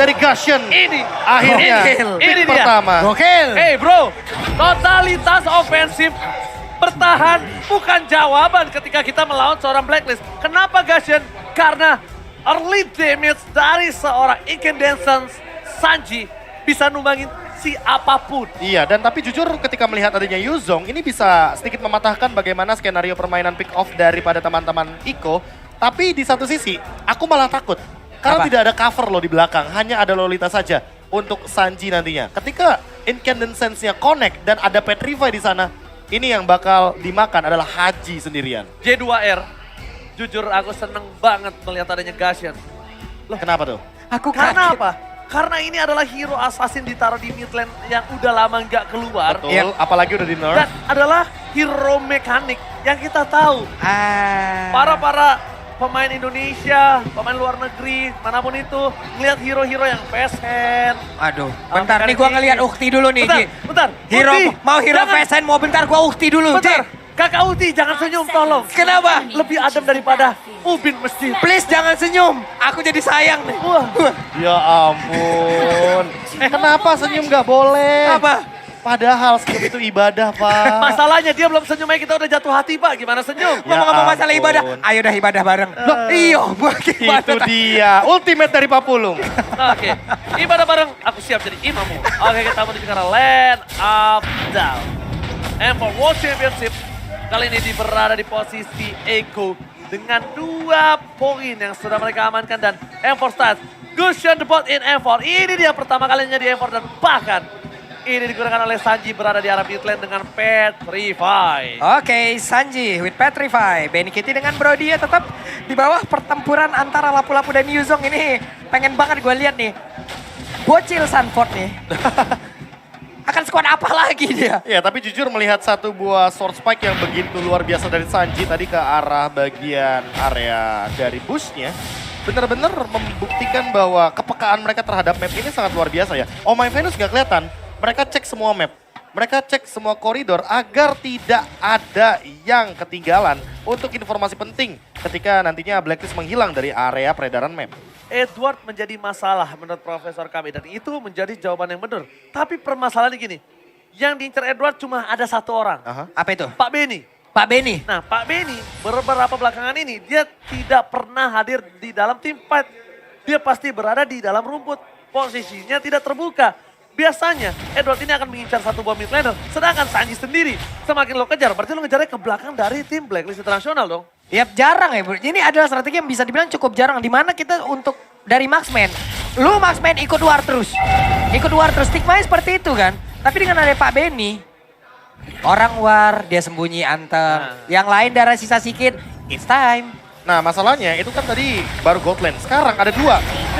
dari Gusion. Ini. Akhirnya Ini pick dia. pertama. Gokil. Hey bro, totalitas ofensif bertahan bukan jawaban ketika kita melawan seorang Blacklist. Kenapa Gusion? Karena early damage dari seorang Incandescence Sanji bisa numbangin si apapun. Iya, dan tapi jujur ketika melihat adanya Yuzong, ini bisa sedikit mematahkan bagaimana skenario permainan pick off daripada teman-teman Iko. Tapi di satu sisi, aku malah takut. Karena Apa? tidak ada cover loh di belakang, hanya ada Lolita saja untuk Sanji nantinya. Ketika Incandescence-nya connect dan ada Petrify di sana, ini yang bakal dimakan adalah Haji sendirian. J2R, jujur aku seneng banget melihat adanya Gusion. Kenapa tuh? Aku Karena kaget. apa? Karena ini adalah hero assassin ditaruh di mid lane yang udah lama nggak keluar. Betul, Iya. apalagi udah di nerf. Dan adalah hero mekanik yang kita tahu. Ah. Para pemain Indonesia, pemain luar negeri, manapun itu, ngelihat hero-hero yang PSN. Aduh, bentar nih gua ngeliat ukti dulu nih, Ji. Bentar. Hero, Ukti, mau hero jangan- PSN, mau bentar gua ukti dulu, Bentar, Ji. Kakak Uti jangan senyum tolong. Kenapa? Lebih adem daripada Ubin Masjid. Please jangan senyum, aku jadi sayang nih. Wah. Ya ampun. Kenapa senyum gak boleh? Apa? Padahal senyum itu ibadah, Pak. Masalahnya dia belum senyum aja kita udah jatuh hati Pak. Gimana senyum? Ya Ngomong-ngomong masalah ampun. ibadah, ayo dah ibadah bareng. Loh, iyo, buat Itu dia, ultimate dari Papulung. Oke, ibadah bareng. Aku siap jadi imammu. Oke, kita menuju ke arah Land of Down. And for World Championship, kali ini berada di posisi Eko dengan 2 poin yang sudah mereka amankan dan M4 Stars. Gusion the bot in M4. Ini dia pertama kalinya di M4 dan bahkan ini digunakan oleh Sanji berada di arah mid lane dengan Petrify. Oke, Sanji with Petrify. Benny Kitty dengan Brody tetap di bawah pertempuran antara Lapu-Lapu dan Yuzong ini. Pengen banget gue lihat nih. Bocil Sanford nih. Akan squad apa lagi dia? Ya, tapi jujur melihat satu buah sword spike yang begitu luar biasa dari Sanji tadi ke arah bagian area dari bushnya, benar-benar membuktikan bahwa kepekaan mereka terhadap map ini sangat luar biasa ya. Oh My Venus nggak kelihatan, mereka cek semua map. Mereka cek semua koridor agar tidak ada yang ketinggalan untuk informasi penting ketika nantinya Blacklist menghilang dari area peredaran map. Edward menjadi masalah menurut Profesor kami dan itu menjadi jawaban yang benar. Tapi permasalahannya gini, yang diincar Edward cuma ada 1 orang, Aha. Apa itu? Pak Benny. Pak Benny. Nah Pak Benny beberapa belakangan ini dia tidak pernah hadir di dalam tim fight. Dia pasti berada di dalam rumput, posisinya tidak terbuka. Biasanya Edward ini akan mengincar 1 buah mid laner, sedangkan Sanji sendiri semakin lo kejar, berarti lo ngejarnya ke belakang dari tim Blacklist Internasional dong. Yap, jarang ya bro. Ini adalah strategi yang bisa dibilang cukup jarang. Dimana kita untuk dari Marksman. Lu Marksman ikut war terus. Ikut war terus. Stigma seperti itu kan. Tapi dengan ada Pak Benny. Orang war, dia sembunyi anteng. Yang lain darah sisa sikit. It's time. Nah masalahnya itu kan tadi baru gold lane, sekarang ada 2. Wow,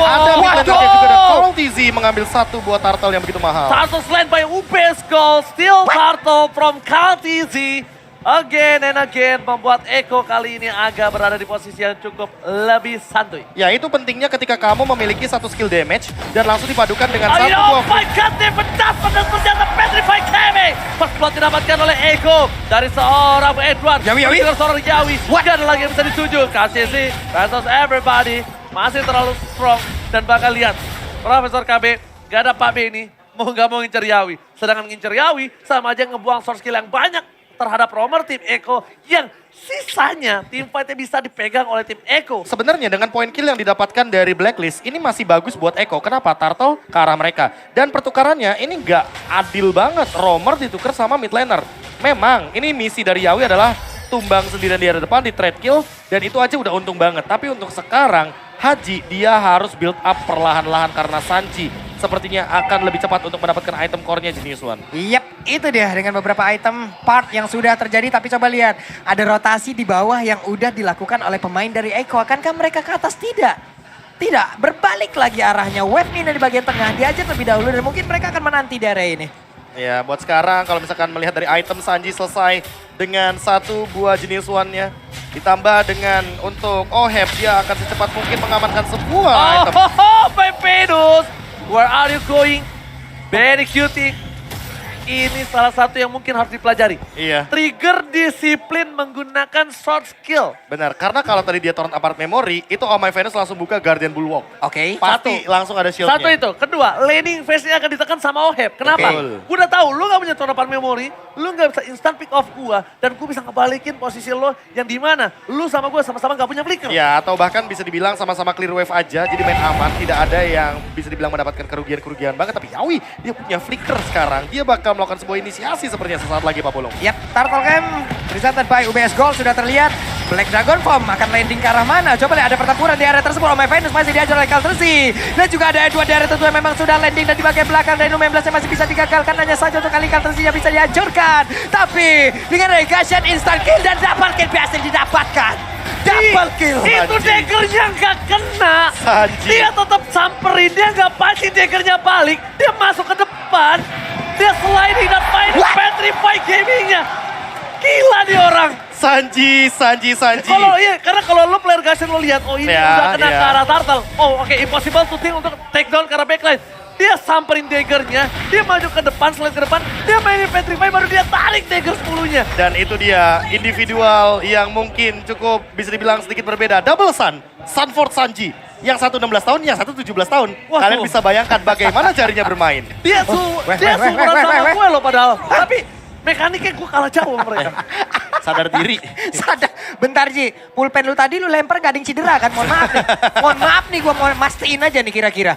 Ada mid lane waduh. juga dan Coral TZ mengambil 1 buah turtle yang begitu mahal. Turtle slain by UBS Gold, still turtle from KTZ. Again and again membuat Eko kali ini agak berada di posisi yang cukup lebih santuy. Ya itu pentingnya ketika kamu memiliki 1 skill damage dan langsung dipadukan dengan 1 Oh buah my god, dia pedas pada senjata Petrify Kame. First blood didapatkan oleh Eko dari seorang Edward. Yawi. Dari seorang Yawi. Gak ada lagi yang bisa dituju. KCC versus everybody. Masih terlalu strong. Dan bakal lihat, Profesor KB gak ada Pak B ini. Mau gak mau ngincer Yawi. Sedangkan ngincer Yawi sama aja ngebuang source skill yang banyak terhadap roamer tim Eko yang sisanya tim fightnya bisa dipegang oleh tim Eko. Sebenarnya dengan poin kill yang didapatkan dari Blacklist ini masih bagus buat Eko. Kenapa? Turtle ke arah mereka. Dan pertukarannya ini nggak adil banget. Roamer ditukar sama mid laner. Memang ini misi dari Yawi adalah tumbang sendirian di area depan di trade kill. Dan itu aja udah untung banget. Tapi untuk sekarang Haji dia harus build up perlahan-lahan karena Sanji sepertinya akan lebih cepat untuk mendapatkan item core-nya Genius One. Yap, itu dia dengan beberapa item part yang sudah terjadi. Tapi coba lihat, ada rotasi di bawah yang udah dilakukan oleh pemain dari Eko. Akankah mereka ke atas? Tidak. Tidak, berbalik lagi arahnya. Wave Mina di bagian tengah, diajak lebih dahulu dan mungkin mereka akan menanti di area ini. Ya buat sekarang kalau misalkan melihat dari item Sanji selesai dengan 1 buah Genius One-nya. Ditambah dengan untuk Oheb dia akan secepat mungkin mengamankan sebuah item. Pepedus, where are you going? Very cutie. ini salah satu yang mungkin harus dipelajari. Iya. Trigger disiplin menggunakan short skill. Benar, karena kalau tadi dia torrent apart memory, itu Oh My Venus langsung buka Guardian Bulwark. Oke. Pasti langsung ada shieldnya. Satu itu. Kedua, laning phase-nya akan ditekan sama Oheb. Kenapa? Betul. Gue udah tahu, lu gak punya torrent apart memory, lu gak bisa instant pick off gue, dan gue bisa ngebalikin posisi lo yang dimana lu sama gue sama-sama gak punya flicker. Ya, atau bahkan bisa dibilang sama-sama clear wave aja, jadi main aman, tidak ada yang bisa dibilang mendapatkan kerugian-kerugian banget. Tapi Yawi, dia punya flicker sekarang, dia bakal melakukan sebuah inisiasi sepertinya sesaat lagi Pak Pulung. Yap, Turtle Camp presented by UBS Gold sudah terlihat. Black Dragon Form akan landing ke arah mana? Coba lihat ada pertempuran di area tersebut. Oh My Venus masih diajar oleh Kaltresi. Dan juga ada Edward di area tersebut yang memang sudah landing dan di bagian belakang. Reno 19 yang masih bisa digagalkan. Hanya saja untuk kali Kaltresi yang bisa dihancurkan. Tapi dengan Regasian instant kill dan double kill berhasil didapatkan. Double kill. Itu daggernya gak kena. Sanji. Dia tetap samperin, dia gak pasti daggernya balik. Dia masuk ke depan. Dia sliding dan main petrify gamingnya. Gila nih orang. Sanji. Kalau iya, karena kalau lo player Gashen lo lihat, oh ini Ya, udah kena ya. ke arah Turtle. Oh oke, impossible to think untuk take down ke arah backline. Dia samperin daggernya, dia maju ke depan, slide ke depan, dia mainin petrify baru dia tarik dagger 10-nya. Dan itu dia individual yang mungkin cukup bisa dibilang sedikit berbeda. Double Sun, Sunford Sanji. Yang satu 16 tahun, yang satu 17 tahun. Wah, Kalian tuh. bisa bayangkan bagaimana jarinya bermain. Dia seumuran sama gue loh padahal. Tapi mekaniknya gue kalah jauh sama mereka. Sadar diri. Sadar. Bentar Ji, pulpen lu tadi lu lempar gading cedera kan? Mohon maaf nih. Mohon maaf nih gue mau mastiin aja nih kira-kira.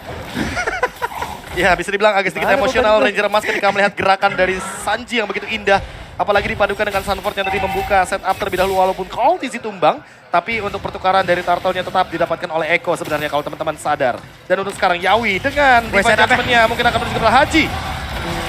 Ya bisa dibilang agak sedikit emosional Ranger Emas ketika melihat gerakan dari Sanji yang begitu indah. Apalagi dipadukan dengan Sunford yang tadi membuka setup terlebih dahulu walaupun Cultisi tumbang. Tapi untuk pertukaran dari Turtle-nya tetap didapatkan oleh Eko sebenarnya kalau teman-teman sadar. Dan untuk sekarang Yawi dengan Divine Judgment-nya mungkin akan menuju ke Haji.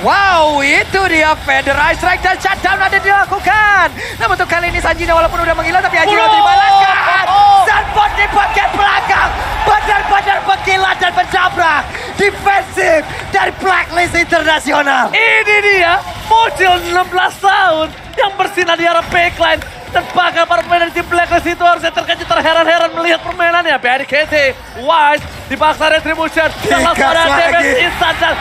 Wow, itu dia Federal Strike dan shutdown ada dilakukan. Namun untuk kali ini Sanjina walaupun udah menghilang tapi Haji udah dibalaskan. Sunford di bagian belakang. Benar-benar menggila dan menjabrak. Defensif dari Blacklist Internasional. Ini dia, Mojil 16 tahun yang bersinar di arah backline. Dan bahkan para pemain dari tim Blacklist itu harusnya terkejut terheran-heran melihat permainannya. BRKT, Wise, dipaksa Retribution. Dan langsung ada damage instant dan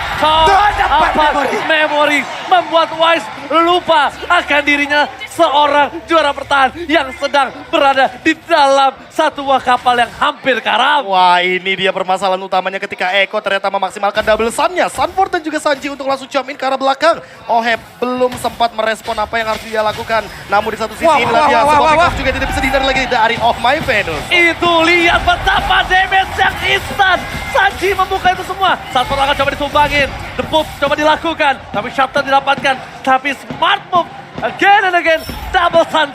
memory membuat Wise lupa akan dirinya seorang juara bertahan yang sedang berada di dalam satu buah kapal yang hampir karam. Wah ini dia permasalahan utamanya ketika Eko ternyata memaksimalkan double sun-nya. Sunford dan juga Sanji untuk langsung jump in ke arah belakang. Oheb belum sempat merespon apa yang harus dia lakukan. Namun di satu sisi inilah dia sebuah pick-off juga tidak bisa dihindari lagi dari Oh My Venus. Itu lihat betapa damage yang instan. Sanji membuka itu semua. Sunford akan coba ditumbangin. The Puff coba dilakukan. Tapi shutdown didapatkan. Tapi smart move. Again and again, double Sun.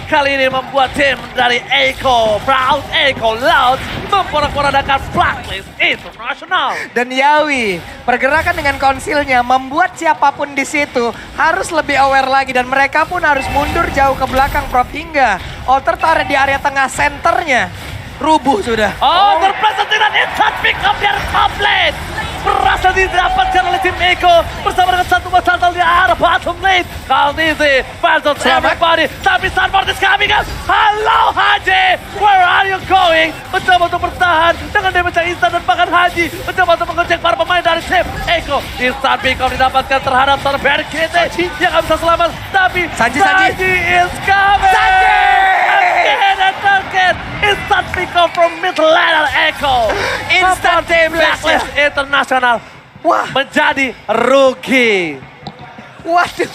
Kali ini membuat tim dari Eko, Proud Eko Loud memporak-porandakan Blacklist International. Dan Yawi, pergerakan dengan konsilnya membuat siapapun di situ harus lebih aware lagi dan mereka pun harus mundur jauh ke belakang Prof hingga Alter Turret di area tengah senternya rubuh sudah. Oh, terpleset dengan instant pick up dari top lane. Berhasil didapatkan oleh tim Eko bersama dengan satu batal di arah bottom lane. Kali ini, Phantom everybody. Tapi Sunford is coming up. Halo Haji, where are you going? Mencoba untuk bertahan dengan damage yang instan dan bahkan Haji mencoba untuk mengecek para pemain dari tim Eko. Instant pick up didapatkan terhadap Torber Kete yang gak bisa selamat. Tapi Sanji is coming. Again and again. Instant pick up from mid lane Eko. Instant Blacklist International Wah, menjadi rugi. waduh.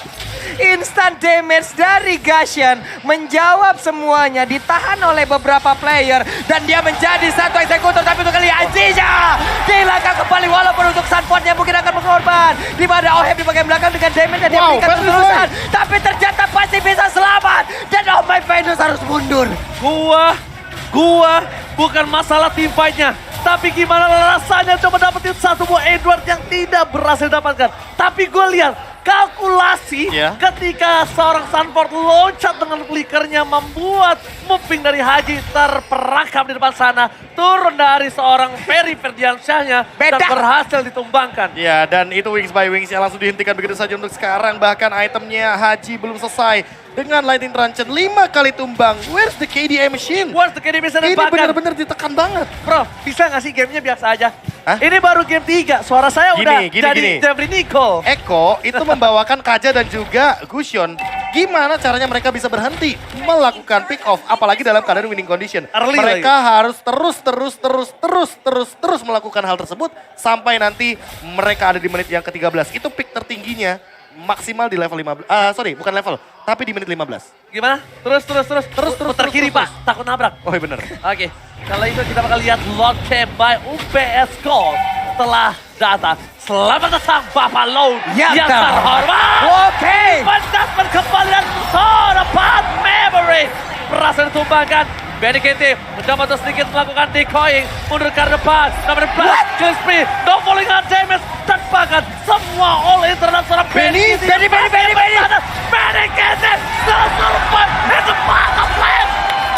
Instant damage dari Gashen menjawab semuanya, ditahan oleh beberapa player dan dia menjadi satu eksekutor. Tapi untuk kali Azizha dihilangkan kembali walaupun untuk Sunfordnya mungkin akan berkorban. Di mana Oheb di bagian belakang dengan damage yang dia berikan terus-terusan. Tapi ternyata pasti bisa selamat dan Oh My Venus harus mundur. Gua bukan masalah team fight-nya. Tapi gimana rasanya coba dapetin satu buah Edward yang tidak berhasil dapatkan. Tapi gue lihat kalkulasi ketika seorang Sunford loncat dengan flickernya membuat moving dari Haji terperangkap di depan sana. Turun dari seorang Ferry Ferdiansyahnya dan berhasil ditumbangkan. Ya dan itu Wings by Wings yang langsung dihentikan begitu saja untuk sekarang. Bahkan itemnya Haji belum selesai. dengan Lightning Truncheon 5 kali tumbang. Where's the KDA machine? Where's the KD bisa Ini bahkan. benar-benar ditekan banget. Bro, bisa gak sih gamenya biasa aja? Hah? Ini baru game 3, suara saya udah Gini. jadi Jeffrey Nicole. Eko itu membawakan Kaja dan juga Gusion. Gimana caranya mereka bisa berhenti melakukan pick off, apalagi dalam keadaan winning condition. Early Mereka harus terus melakukan hal tersebut sampai nanti mereka ada di menit yang ke-13. Itu pick tertingginya maksimal di level 15. Bukan level, tapi di menit 15. Gimana? Terus putar kiri terus. Pak, takut nabrak. Oh iya bener. Oke, kalau itu kita bakal lihat Lord Camp by UPS Gold telah datang. Selamat datang Bapak Lone Ya, yang dah. terhormat. Oke. Pendapat kembali dan Sorapat Memory berhasil ditumbangkan. Benny Kitty mencoba untuk sedikit melakukan decoying, mundur ke depan, nomor 14, kill spree, no falling on damage, dan bahkan semua all in terhadap seorang Benny Kitty. Benny Kitty, Sorapat, itu mantap plan.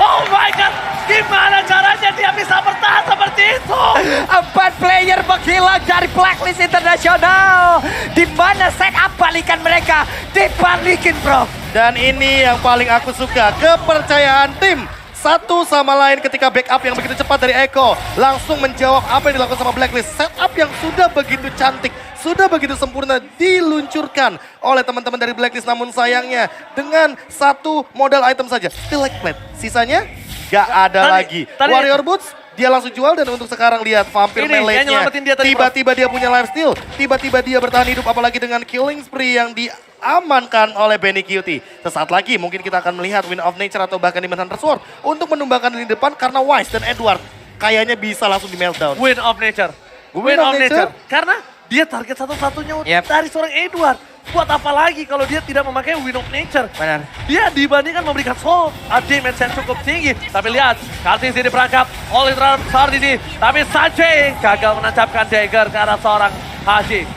Oh my god, gimana caranya dia bisa bertahan seperti itu? 4 player menghilang dari Blacklist Internasional. Di mana setup balikan mereka? Dibalikin, bro. Dan ini yang paling aku suka, kepercayaan tim. Satu sama lain ketika backup yang begitu cepat dari Eko. Langsung menjawab apa yang dilakukan sama Blacklist. Setup yang sudah begitu cantik, sudah begitu sempurna diluncurkan oleh teman-teman dari Blacklist. Namun sayangnya dengan satu modal item saja, still like plate. Sisanya gak ada lagi. Warrior Boots dia langsung jual dan untuk sekarang lihat Vampir Ini, yang melee-nya. nyelamatin dia tadi, Tiba-tiba dia punya life steal. Tiba-tiba dia bertahan hidup apalagi dengan killing spree yang diamankan oleh Benny Cutie. Sesaat lagi mungkin kita akan melihat Wind of Nature atau bahkan Demon Hunter Sword untuk menumbangkan di depan karena Wise dan Edward kayaknya bisa langsung di meltdown. Win of Nature. Win of Nature? Karena dia target satu-satunya Yep. dari seorang Edward. Buat apa lagi kalau dia tidak memakai Win of Nature? Benar. Dia dibandingkan memberikan soul damage yang cukup tinggi. Tapi lihat, Kartins ini berangkap. All in terhadap Sardini. Tapi Sanjay gagal menancapkan dagger ke arah seorang Haji.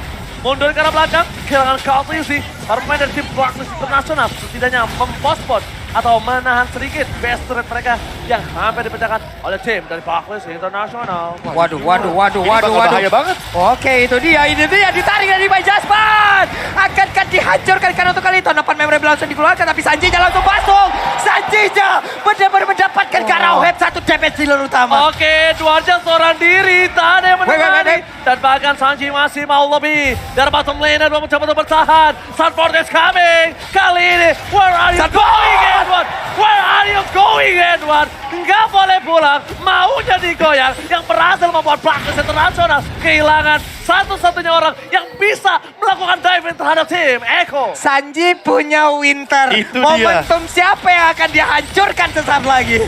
Mundur ke arah belakang, kehilangan Kartins. Pemain dari tim Blacklist Internasional setidaknya mempospon atau menahan sedikit best rate mereka yang hampir dipecahkan oleh tim dari Blacklist Internasional. Waduh. Ini bakal bahaya banget. Oke, itu dia ditarik dari Bay Jaspan. Akankah dihancurkan karena untuk kali itu Tonapan memory langsung dikeluarkan tapi Sanjinya langsung masuk. Sanjinya benar-benar mendapatkan Arrowhead satu damage di lini utama. Oke, Dwarja seorang diri, tak ada yang menemani. Dan bahkan Sanji masih mau lebih. Dari bottom lane, dua mencoba untuk bertahan. Sunford is coming. Kali ini, where are you going, Edward? Where are you going, Edward? Nggak boleh pulang, maunya digoyang. Yang berhasil membuat Blacklist Internasional kehilangan satu-satunya orang yang bisa melakukan diving terhadap tim Eko. Sanji punya Winter. Itu dia. Momentum siapa yang akan dihancurkan sesaat lagi?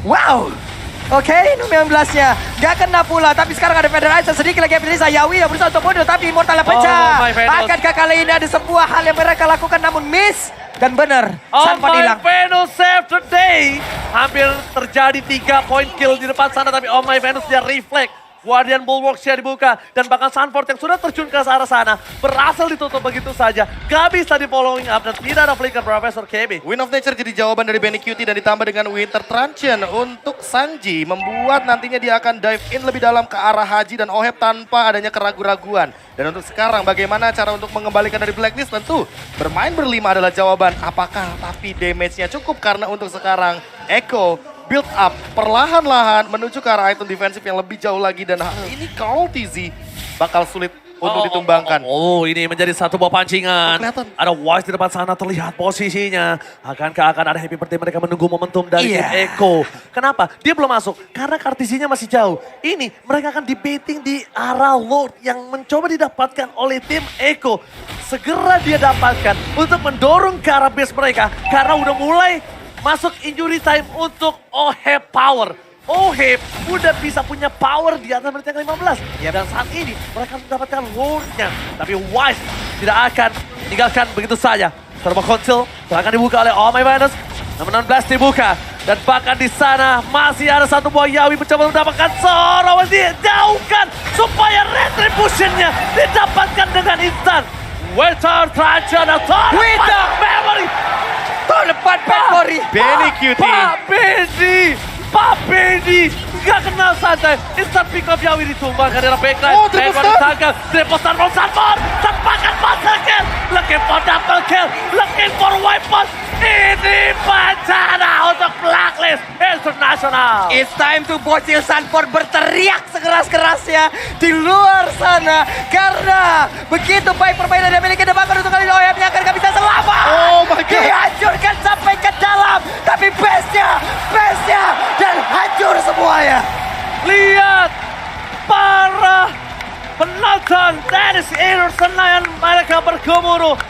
Wow. Oke, nomor 19-nya. Gak kena pula, tapi sekarang ada Federizer sedikit lagi Federizer. Yawi yang berusaha untuk mundur, tapi Immortal pecah. Oh, my Venus. Akankah kali ini ada sebuah hal yang mereka lakukan namun miss? Dan benar, Sanford hilang. Venus save today. Hampir terjadi 3 point kill di depan sana, tapi Oh My Venus dia reflect. Guardian Bulwarks-nya dibuka. Dan bahkan Sanford yang sudah terjun ke arah sana berhasil ditutup begitu saja. Gak bisa di following up dan tidak ada flicker Profesor KB. Wind of Nature jadi jawaban dari Benny Cutie dan ditambah dengan Winter Truncheon untuk Sanji. Membuat nantinya dia akan dive in lebih dalam ke arah Haji dan Oheb tanpa adanya keraguan-raguan. Dan untuk sekarang bagaimana cara untuk mengembalikan dari Blacklist? Tentu bermain berlima adalah jawaban. Apakah tapi damage-nya cukup? Karena untuk sekarang Eko build up perlahan-lahan menuju ke arah item defensif yang lebih jauh lagi. Dan ini Carl TZ bakal sulit untuk ditumbangkan. Oh, ini menjadi satu buah pancingan. Kelihatan. Ada Wise di depan sana terlihat posisinya. Akankah akan ada happy birthday mereka menunggu momentum dari tim Eko. Kenapa? Dia belum masuk. Karena kartisinya masih jauh. Ini mereka akan debating di arah Lord yang mencoba didapatkan oleh tim Eko. Segera dia dapatkan untuk mendorong ke arah base mereka. Karena udah mulai masuk injury time untuk Oheb Power. Oheb udah bisa punya power di atas menit yang 15. Dan saat ini mereka mendapatkan Lord-nya. Tapi Wise tidak akan meninggalkan begitu saja. Serba konsil akan dibuka oleh Oh My Venus. Nomor 16 dibuka. Dan bahkan di sana masih ada satu buah Yawi mencoba mendapatkan seorang dijauhkan. Supaya retribution-nya didapatkan dengan instan. Winter Truncheon atau Winter Memory. Depan Memory. Benny Cutie. Pak Benny, gak kenal santai. Instant pick up Yawi ditumbangkan dalam backline. Oh, triple stun. Triple stun from Sanford. Tepakan masakan. looking for double kill, looking for weapon. Ini bencana untuk Blacklist International. It's time to Bocil Sanford berteriak sekeras-kerasnya di luar sana. Karena begitu baik permainan yang dimiliki Debakan untuk kali ini OM-nya akan gak bisa selamat. Oh my God. Dihancurkan sampai ke dalam. Tapi base-nya dan hancur semuanya. Lihat para penonton tenis Indonesia Senayan, mereka bergemuruh